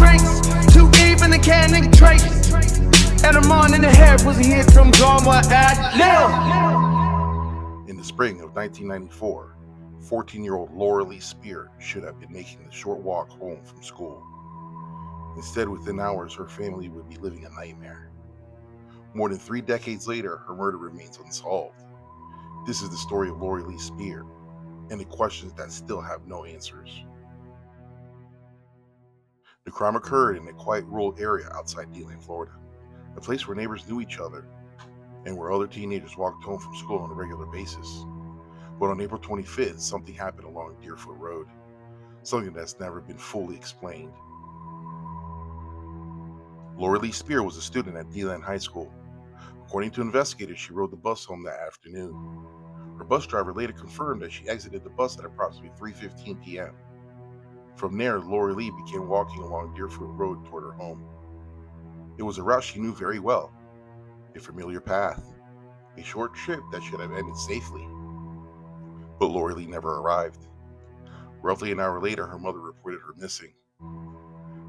drinks, too deep in the canning trace. And a man in the head was here from drama at live. In the spring of 1994, 14-year-old Laralee Spear should have been making the short walk home from school. Instead, within hours, her family would be living a nightmare. More than 3 decades later, her murder remains unsolved. This is the story of Laralee Spear and the questions that still have no answers. The crime occurred in a quiet rural area outside DeLand, Florida, a place where neighbors knew each other and where other teenagers walked home from school on a regular basis. But on April 25th, something happened along Deerfoot Road, something that's never been fully explained. Laralee Spear was a student at DeLand High School. According to investigators, she rode the bus home that afternoon. Her bus driver later confirmed that she exited the bus at approximately 3:15 p.m. From there, Laralee began walking along Deerfoot Road toward her home. It was a route she knew very well, a familiar path, a short trip that should have ended safely. But Laralee never arrived. Roughly an hour later, her mother reported her missing.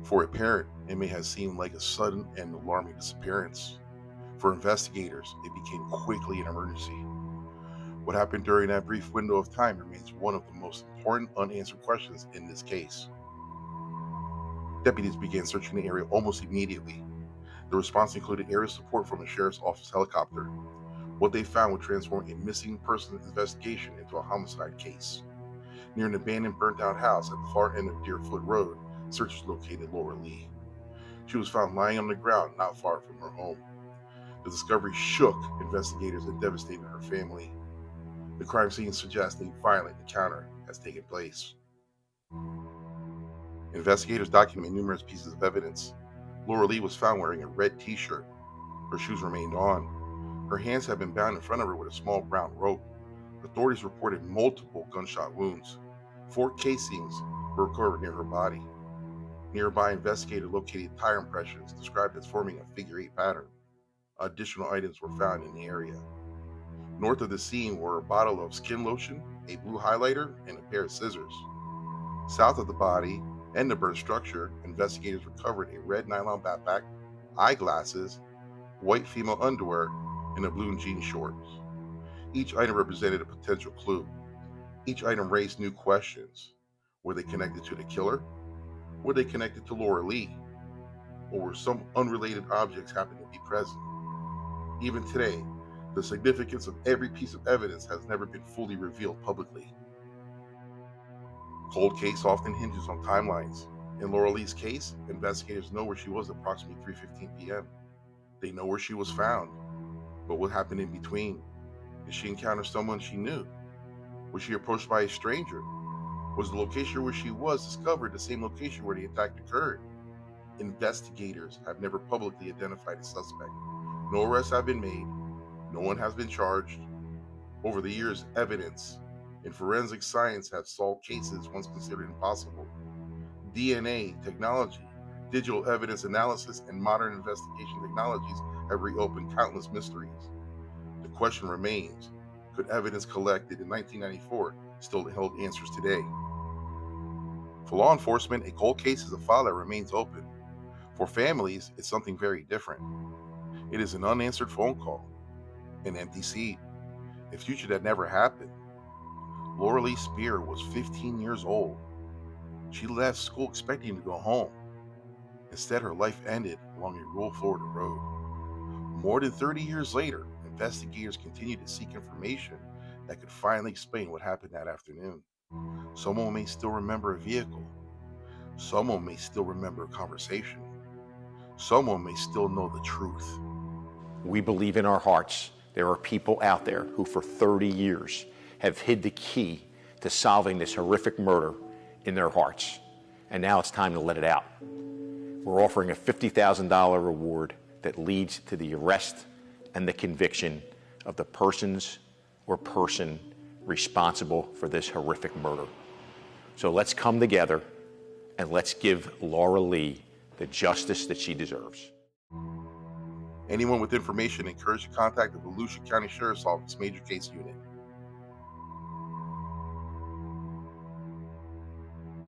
For a parent, it may have seemed like a sudden and alarming disappearance. For investigators, it became quickly an emergency. What happened during that brief window of time remains one of the most important unanswered questions in this case. Deputies began searching the area almost immediately. The response included aerial support from a sheriff's office helicopter. What they found would transform a missing persons investigation into a homicide case. Near an abandoned burnt-out house at the far end of Deerfoot Road, searchers located Laralee. She was found lying on the ground not far from her home. The discovery shook investigators and devastated her family. The crime scene suggests a violent encounter has taken place. Investigators document numerous pieces of evidence. Laralee was found wearing a red t-shirt. Her shoes remained on. Her hands had been bound in front of her with a small brown rope. Authorities reported multiple gunshot wounds. 4 casings were recovered near her body. Nearby, investigators located tire impressions described as forming a figure-8 pattern. Additional items were found in the area. North of the scene were a bottle of skin lotion, a blue highlighter, and a pair of scissors. South of the body and the burnt structure, investigators recovered a red nylon backpack, eyeglasses, white female underwear, and a blue jean shorts. Each item represented a potential clue. Each item raised new questions. Were they connected to the killer? Were they connected to Laralee? Or were some unrelated objects happening to be present? Even today, the significance of every piece of evidence has never been fully revealed publicly. Cold case often hinges on timelines. In Laralee's case, investigators know where she was at approximately 3:15 p.m. They know where she was found. But what happened in between? Did she encounter someone she knew? Was she approached by a stranger? Was the location where she was discovered the same location where the attack occurred? Investigators have never publicly identified a suspect. No arrests have been made. No one has been charged. Over the years, evidence in forensic science have solved cases once considered impossible. DNA, technology, digital evidence analysis, and modern investigation technologies have reopened countless mysteries. The question remains, could evidence collected in 1994 still hold answers today? For law enforcement, a cold case is a file that remains open. For families, it's something very different. It is an unanswered phone call, an empty seat, a future that never happened. Laralee Spear was 15 years old. She left school expecting to go home. Instead, her life ended along a rural Florida road. More than 30 years later, investigators continue to seek information that could finally explain what happened that afternoon. Someone may still remember a vehicle. Someone may still remember a conversation. Someone may still know the truth. We believe in our hearts there are people out there who for 30 years have hid the key to solving this horrific murder in their hearts. And now it's time to let it out. We're offering a $50,000 reward that leads to the arrest and the conviction of the persons or person responsible for this horrific murder. So let's come together and let's give Laralee the justice that she deserves. Anyone with information encouraged to contact the Volusia County Sheriff's Office Major Case Unit